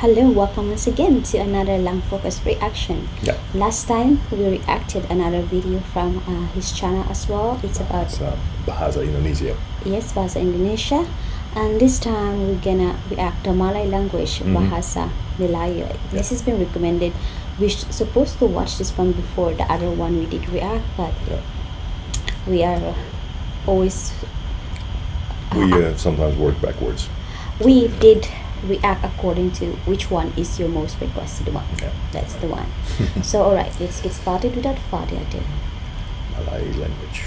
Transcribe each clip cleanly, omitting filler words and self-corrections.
Hello, welcome once again to another Lang Focus reaction. Yeah. Last time we reacted another video from his channel as well. It's about Bahasa Indonesia. yes, Bahasa Indonesia, and this time we're gonna react the Malay language, Bahasa Melayu. This has been recommended. We're supposed to watch this one before the other one we did react, but we are always We sometimes work backwards. we did react according to which one is your most requested one. Yeah. That's the one. So alright, let's get started without further ado. Malay Language.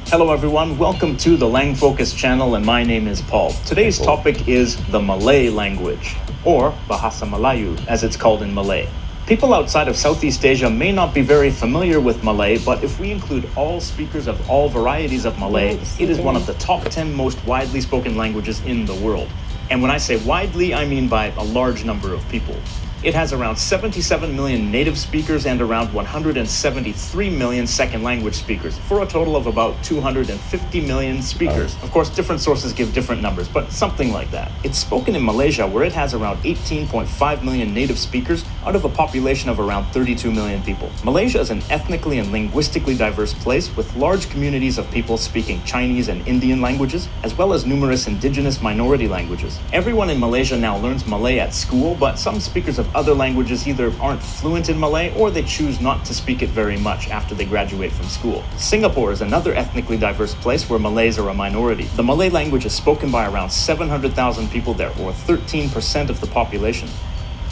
Hello everyone, welcome to the Lang Focus channel and my name is Paul. Today's topic is the Malay language, or Bahasa Melayu as it's called in Malay. People outside of Southeast Asia may not be very familiar with Malay, but if we include all speakers of all varieties of Malay, it is one of the top 10 most widely spoken languages in the world. And when I say widely, I mean by a large number of people. It has around 77 million native speakers and around 173 million second language speakers, for a total of about 250 million speakers. Of course, different sources give different numbers, but something like that. It's spoken in Malaysia, where it has around 18.5 million native speakers out of a population of around 32 million people. Malaysia is an ethnically and linguistically diverse place with large communities of people speaking Chinese and Indian languages, as well as numerous indigenous minority languages. Everyone in Malaysia now learns Malay at school, but some speakers of other languages either aren't fluent in Malay or they choose not to speak it very much after they graduate from school. Singapore is another ethnically diverse place where Malays are a minority. The Malay language is spoken by around 700,000 people there, or 13% of the population.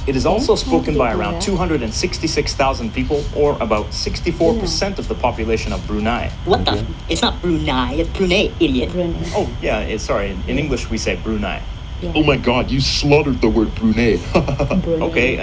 It is also spoken by around 266,000 people, or about 64% of the population of Brunei. What the? It's not Brunei, it's Brunei, idiot. Brunei. Oh, yeah, sorry. In English, we say Brunei. Yeah. Oh my god, you slaughtered the word Brunei. Brunei. Okay,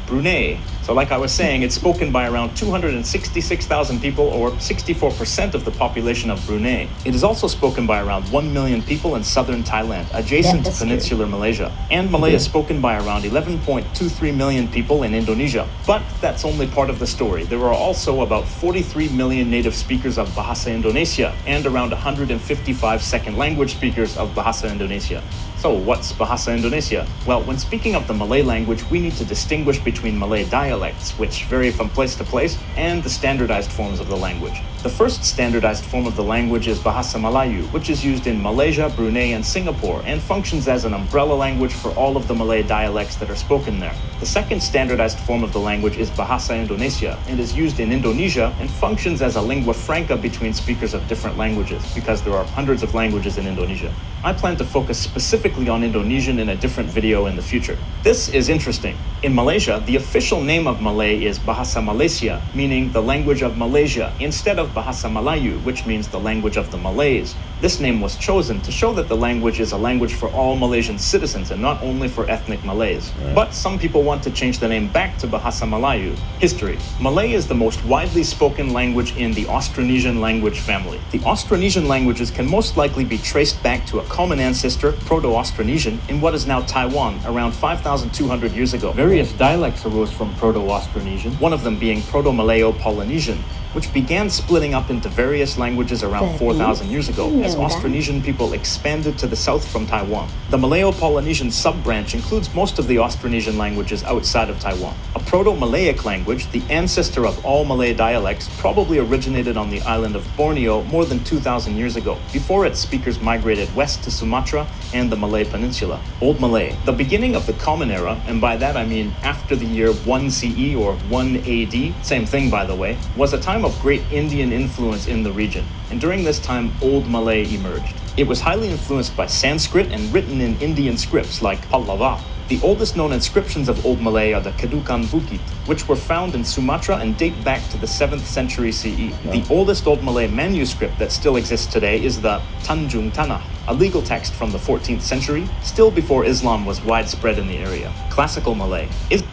Brunei. So like I was saying, it's spoken by around 266,000 people, or 64% of the population of Brunei. It is also spoken by around 1 million people in southern Thailand, adjacent to that's peninsular Malaysia. And Malay is spoken by around 11.23 million people in Indonesia. But that's only part of the story. There are also about 43 million native speakers of Bahasa Indonesia and around 155 second language speakers of Bahasa Indonesia. So what's Bahasa Indonesia? Well, when speaking of the Malay language, we need to distinguish between Malay dialects, which vary from place to place, and the standardized forms of the language. The first standardized form of the language is Bahasa Melayu, which is used in Malaysia, Brunei, and Singapore, and functions as an umbrella language for all of the Malay dialects that are spoken there. The second standardized form of the language is Bahasa Indonesia, and is used in Indonesia, and functions as a lingua franca between speakers of different languages, because there are hundreds of languages in Indonesia. I plan to focus specifically on Indonesian in a different video in the future. This is interesting. In Malaysia, the official name of Malay is Bahasa Malaysia, meaning the language of Malaysia, instead of Bahasa Melayu, which means the language of the Malays. This name was chosen to show that the language is a language for all Malaysian citizens and not only for ethnic Malays. But some people want to change the name back to Bahasa Melayu. History. Malay is the most widely spoken language in the Austronesian language family. The Austronesian languages can most likely be traced back to a common ancestor, Proto-Austronesian, in what is now Taiwan, around 5,200 years ago. Various dialects arose from Proto-Austronesian, one of them being Proto-Malayo-Polynesian, which began splitting up into various languages around 4,000 years ago as Austronesian people expanded to the south from Taiwan. The Malayo-Polynesian sub-branch includes most of the Austronesian languages outside of Taiwan. A Proto-Malayic language, the ancestor of all Malay dialects, probably originated on the island of Borneo more than 2,000 years ago. Before its speakers migrated west to Sumatra and the Malay Peninsula. Old Malay, the beginning of the Common Era, and by that I mean after the year 1 CE or 1 AD, same thing by the way, was a time of great Indian influence in the region, and during this time Old Malay emerged. It was highly influenced by Sanskrit and written in Indian scripts like Pallava. The oldest known inscriptions of Old Malay are the Kedukan Bukit, which were found in Sumatra and date back to the 7th century CE. The oldest Old Malay manuscript that still exists today is the Tanjung Tanah, a legal text from the 14th century, still before Islam was widespread in the area. Classical Malay is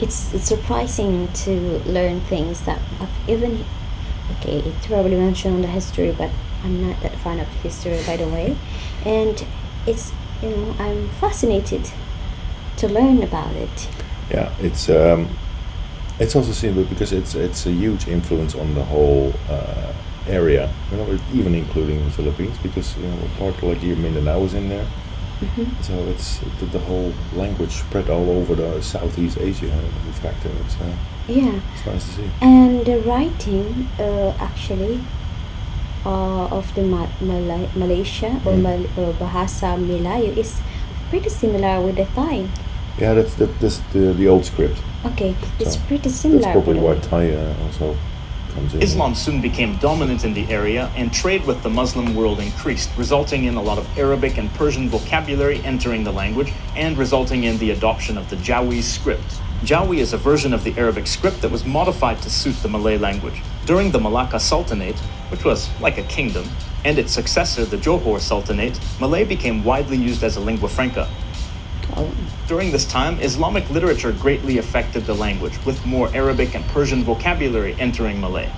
It's surprising to learn things that I've even it's probably mentioned on the history, but I'm not that fan of history, by the way, and it's I'm fascinated to learn about it. Yeah, it's It's also seen because it's a huge influence on the whole area, even including the Philippines, because part like here Mindanao is in there. So it's the whole language spread all over the Southeast Asia. In fact, and it's nice to see. And the writing actually of the Malaysia or Bahasa Melayu is pretty similar with the Thai. Yeah, that's the old script. Okay, it's So, pretty similar. That's probably by the why way. Thai also comes in. Islam soon became dominant in the area, and trade with the Muslim world increased, resulting in a lot of Arabic and Persian vocabulary entering the language and resulting in the adoption of the Jawi script. Jawi is a version of the Arabic script that was modified to suit the Malay language. During the Malacca Sultanate, which was like a kingdom, and its successor, the Johor Sultanate, Malay became widely used as a lingua franca. During this time, Islamic literature greatly affected the language, with more Arabic and Persian vocabulary entering Malay.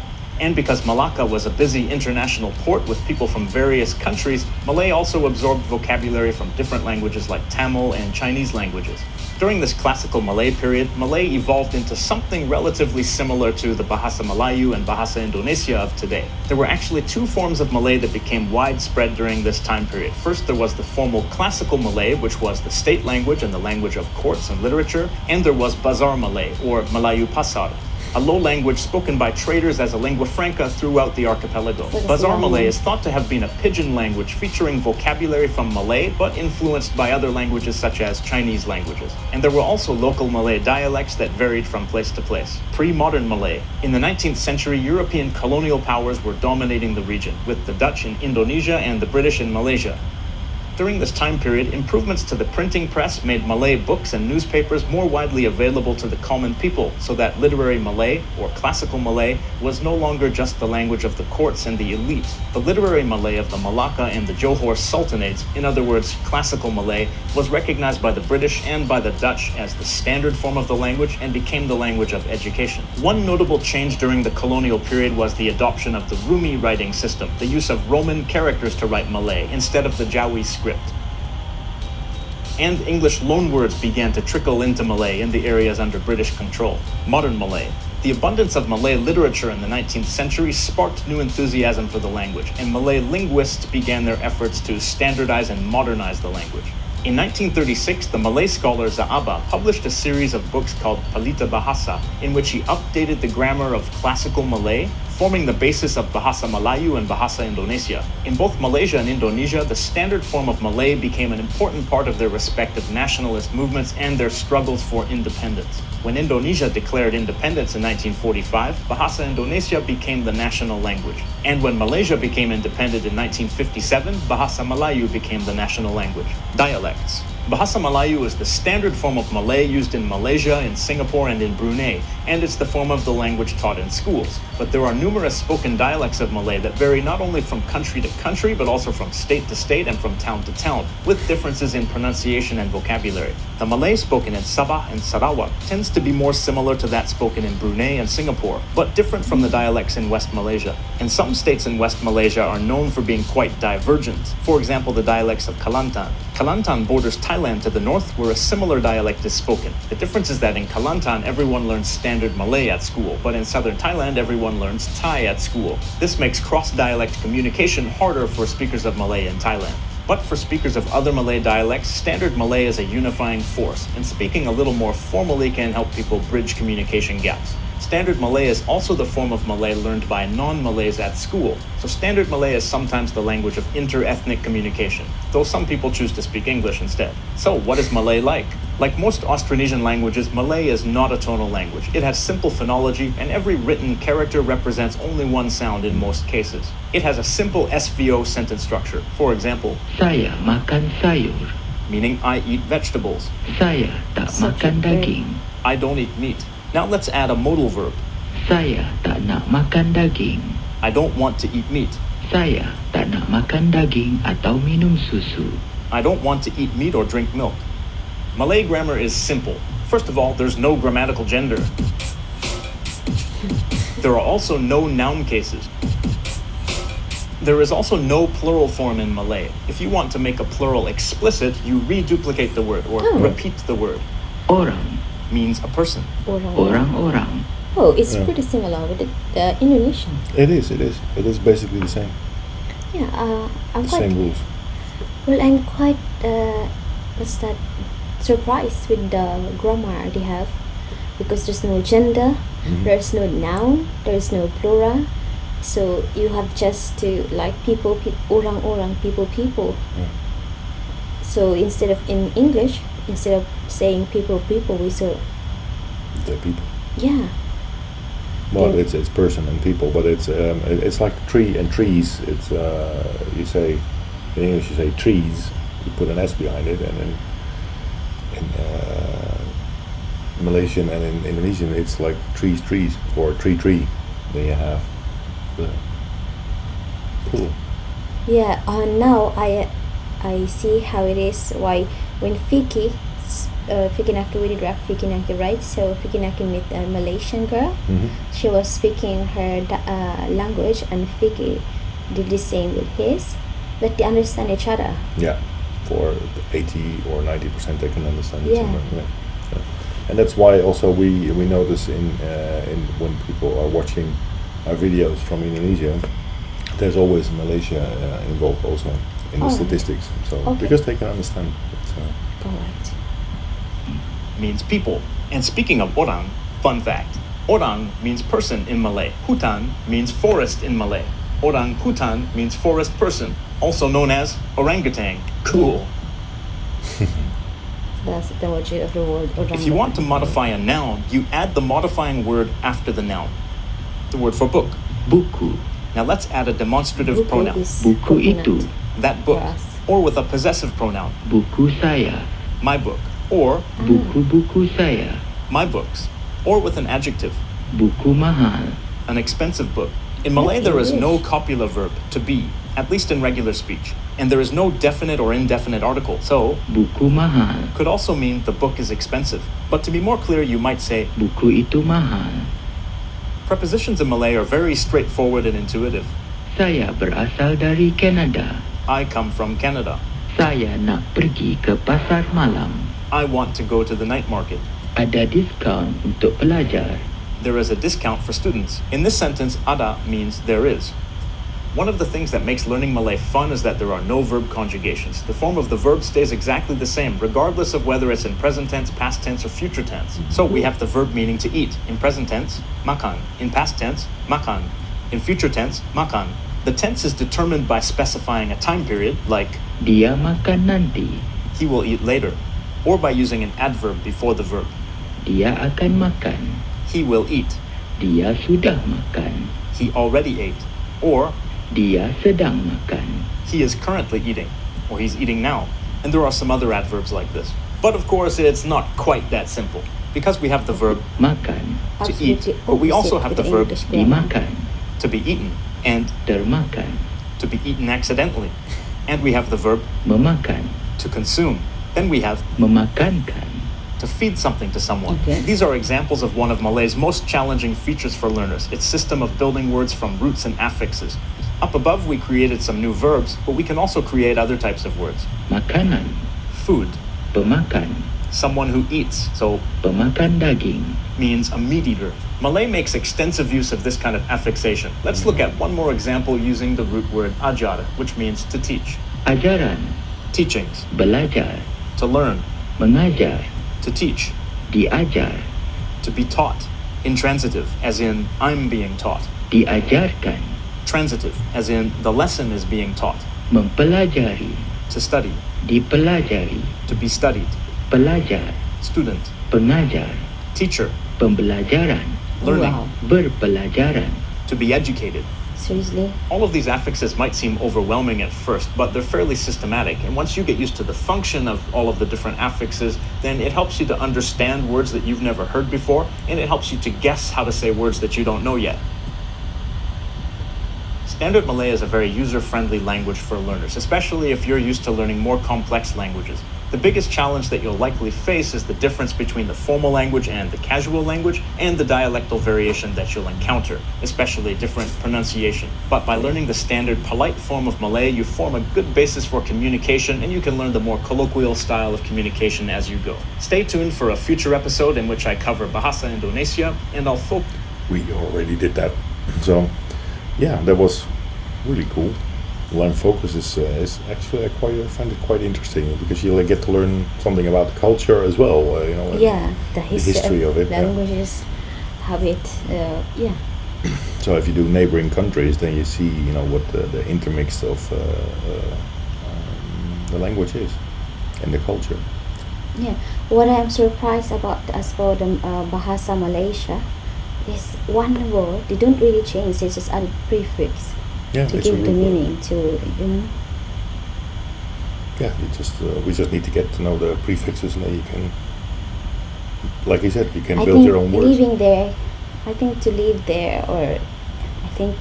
And because Malacca was a busy international port with people from various countries, Malay also absorbed vocabulary from different languages like Tamil and Chinese languages. During this classical Malay period, Malay evolved into something relatively similar to the Bahasa Melayu and Bahasa Indonesia of today. There were actually two forms of Malay that became widespread during this time period. First, there was the formal classical Malay, which was the state language and the language of courts and literature, and there was Bazar Malay, or Melayu Pasar, a low language spoken by traders as a lingua franca throughout the archipelago. Bazar Malay is thought to have been a pidgin language featuring vocabulary from Malay but influenced by other languages such as Chinese languages. And there were also local Malay dialects that varied from place to place. Pre-modern Malay. In the 19th century, European colonial powers were dominating the region, with the Dutch in Indonesia and the British in Malaysia. During this time period, improvements to the printing press made Malay books and newspapers more widely available to the common people, so that literary Malay, or classical Malay, was no longer just the language of the courts and the elite. The literary Malay of the Malacca and the Johor Sultanates, in other words, classical Malay, was recognized by the British and by the Dutch as the standard form of the language and became the language of education. One notable change during the colonial period was the adoption of the Rumi writing system, the use of Roman characters to write Malay instead of the Jawi script. And English loanwords began to trickle into Malay in the areas under British control. Modern Malay. The abundance of Malay literature in the 19th century sparked new enthusiasm for the language, and Malay linguists began their efforts to standardize and modernize the language. In 1936, the Malay scholar Zaaba published a series of books called Pelita Bahasa, in which he updated the grammar of classical Malay, forming the basis of Bahasa Melayu and Bahasa Indonesia. In both Malaysia and Indonesia, the standard form of Malay became an important part of their respective nationalist movements and their struggles for independence. When Indonesia declared independence in 1945, Bahasa Indonesia became the national language. And when Malaysia became independent in 1957, Bahasa Melayu became the national language. Dialects. Bahasa Melayu is the standard form of Malay used in Malaysia, in Singapore, and in Brunei, and it's the form of the language taught in schools. But there are numerous spoken dialects of Malay that vary not only from country to country, but also from state to state and from town to town, with differences in pronunciation and vocabulary. The Malay spoken in Sabah and Sarawak tends to be more similar to that spoken in Brunei and Singapore, but different from the dialects in West Malaysia. And some states in West Malaysia are known for being quite divergent. For example, the dialects of Kelantan. Kelantan borders Thailand to the north, where a similar dialect is spoken. The difference is that in Kelantan, everyone learns standard Malay at school, but in southern Thailand, everyone learns Thai at school. This makes cross-dialect communication harder for speakers of Malay in Thailand. But for speakers of other Malay dialects, standard Malay is a unifying force, and speaking a little more formally can help people bridge communication gaps. Standard Malay is also the form of Malay learned by non-Malays at school. So Standard Malay is sometimes the language of inter-ethnic communication, though some people choose to speak English instead. So what is Malay like? Like most Austronesian languages, Malay is not a tonal language. It has simple phonology, and every written character represents only one sound in most cases. It has a simple SVO sentence structure. For example, Saya makan sayur. meaning I eat vegetables. Saya tak makan daging. I don't eat meat. Now let's add a modal verb. Saya tak nak makan daging. I don't want to eat meat. Saya tak nak makan daging atau minum susu. I don't want to eat meat or drink milk. Malay grammar is simple. First of all, there's no grammatical gender. There are also no noun cases. There is also no plural form in Malay. If you want to make a plural explicit, you reduplicate the word or repeat the word. Orang, Means a person. orang-orang. Oh, it's Yeah. pretty similar with the Indonesian. It is. It is basically the same. Yeah, I'm The quite same rules. well. I'm quite what's that? Surprised with the grammar they have, because there's no gender, Mhm. there's no noun, there's no plural. So you have just to like people, orang-orang, people. Yeah. So instead of in English, instead of saying people, we say The people. yeah. Well, Yeah. it's person and people, but it's like tree and trees. It's you say in English you say trees, you put an S behind it, and then in Malaysian and in Indonesian it's like trees or tree. Then you have the cool. Yeah, now I see how it is. Why when Vicky Naki, we did rap Vicky Naki, right? So Vicky Naki met a Malaysian girl. Mm-hmm. She was speaking her language, and Vicky did the same with his, but they understand each other. Yeah, for 80 or 90% they can understand each Yeah. other. Yeah. And that's why also we notice in when people are watching our videos from Indonesia, there's always Malaysia involved also in the Oh. statistics. So Okay. because they can understand. All right. Means people. And speaking of orang, fun fact. Orang means person in Malay. Hutan means forest in Malay. Orang hutan means forest person, also known as orangutan. Cool. That's the word of the word. If you want to modify a noun, you add the modifying word after the noun. The word for book. Buku. Now let's add a demonstrative pronoun. Buku coconut itu. That book. for us. Or with a possessive pronoun. Buku saya. My book. Or Buku-buku saya. my books. Or with an adjective. Buku mahal. An expensive book. In Malay, there is no English. copula verb, to be, at least in regular speech. And there is no definite or indefinite article. So, Buku mahal. could also mean the book is expensive. But to be more clear, you might say, Buku itu mahal. prepositions in Malay are very straightforward and intuitive. Saya berasal dari Kanada. I come from Canada. Saya nak pergi ke pasar malam. I want to go to the night market. Ada diskaun untuk pelajar. There is a discount for students. In this sentence, ada means there is. One of the things that makes learning Malay fun is that there are no verb conjugations. The form of the verb stays exactly the same, regardless of whether it's in present tense, past tense, or future tense. So we have the verb meaning to eat. In present tense, makan. In past tense, makan. In future tense, makan. The tense is determined by specifying a time period, like Dia makan nanti. he will eat later, or by using an adverb before the verb. Dia akan makan. He will eat. Dia sudah makan. He already ate. Or Dia sedang makan. he is currently eating, or he's eating now. And there are some other adverbs like this. But of course, it's not quite that simple, because we have the verb Makan. to eat, Absolutely but we also opposite have with the verb English grammar. Dimakan. to be eaten, and Termakan. to be eaten accidentally. And we have the verb Memakan. to consume. Then we have Memakankan. to feed something to someone. Okay. These are examples of one of Malay's most challenging features for learners, its system of building words from roots and affixes. Up above, we created some new verbs, but we can also create other types of words. Makanan. Food, Pemakan. someone who eats, so Pemakan daging. means a meat eater. Malay makes extensive use of this kind of affixation. Let's look at one more example using the root word ajar, which means to teach. Ajaran. Teachings, Belajar. to learn, Mengajar. to teach, Diajar. to be taught. Intransitive, as in I'm being taught. Diajarkan. Transitive, as in the lesson is being taught. Mempelajari. To study, Dipelajari. to be studied. Pelajar. Student, Pengajar. teacher, Pembelajaran. learning, Wow. Berpelajaran. to be educated. Seriously? All of these affixes might seem overwhelming at first, but they're fairly systematic. And once you get used to the function of all of the different affixes, then it helps you to understand words that you've never heard before, and it helps you to guess how to say words that you don't know yet. Standard Malay is a very user-friendly language for learners, especially if you're used to learning more complex languages. The biggest challenge that you'll likely face is the difference between the formal language and the casual language, and the dialectal variation that you'll encounter, especially different pronunciation. But by learning the standard polite form of Malay, you form a good basis for communication, and you can learn the more colloquial style of communication as you go. Stay tuned for a future episode in which I cover Bahasa Indonesia, and I'll we already did that. So, yeah, that was really cool. Learn focus is actually I find it quite interesting because you get to learn something about the culture as well. The history of it. languages, habit. So if you do neighboring countries, then you see what the intermix of the language is and the culture. Yeah, what I'm surprised about as for the Bahasa Malaysia is one word they don't really change. They just add prefix Yeah, to it's a give the root word. meaning to Yeah, we just need to get to know the prefixes, and then you can, like you said, you can I build think your own words. living there, I think to live there, or I think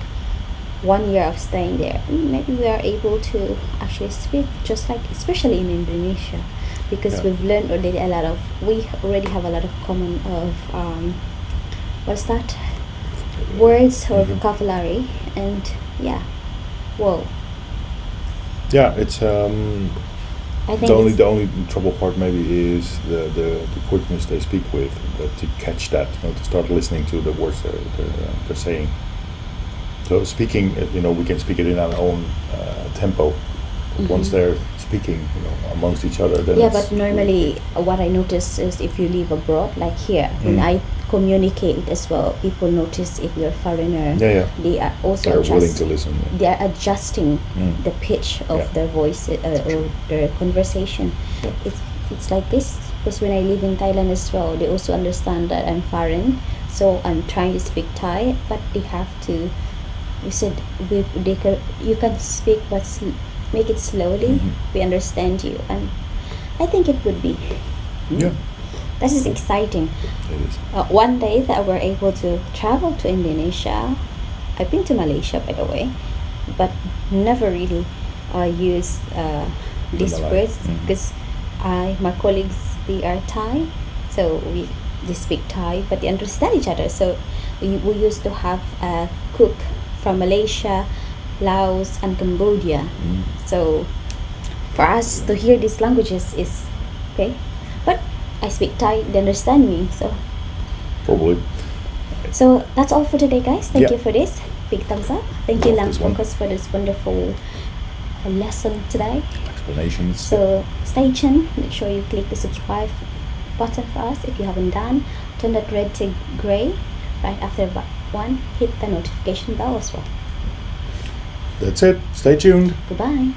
1 year of staying there, maybe we are able to actually speak just like, especially in Indonesia, because Yeah. we've learned already we already have a lot of common of what's that, words or Mhm. vocabulary, and yeah, well, Yeah, it's I think the only trouble part maybe is the quickness they speak with, to catch that, to start listening to the words they're saying. So speaking, we can speak it in our own tempo. But once they're speaking, amongst each other, then yeah, it's but normally what I notice is if you live abroad, like here, when I communicate as well, people notice if you're a foreigner. Yeah. They are also They're willing to listen. They are adjusting Mm. the pitch of Yeah. their voice or their conversation. Yeah. It's like this because when I live in Thailand as well, they also understand that I'm foreign, so I'm trying to speak Thai, but they have to. You said you can speak, but make it slowly. We understand you, and I think it would be. Yeah, This is exciting. it is. One day that we're able to travel to Indonesia. I've been to Malaysia, by the way, but never really use these Malay. words because my colleagues, they are Thai, so they speak Thai, but they understand each other. So we used to have a cook from Malaysia, Laos, and Cambodia. So for us to hear these languages is okay, but I speak Thai, they understand me. Probably. So that's all for today, guys. Thank Yeah. you for this. Big thumbs up. Thank you, Love Lang this one. Focus, for this wonderful lesson today. Explanations. So stay tuned. Make sure you click the subscribe button for us if you haven't done. Turn that red to gray right after one. Hit the notification bell as well. That's it. Stay tuned. Goodbye.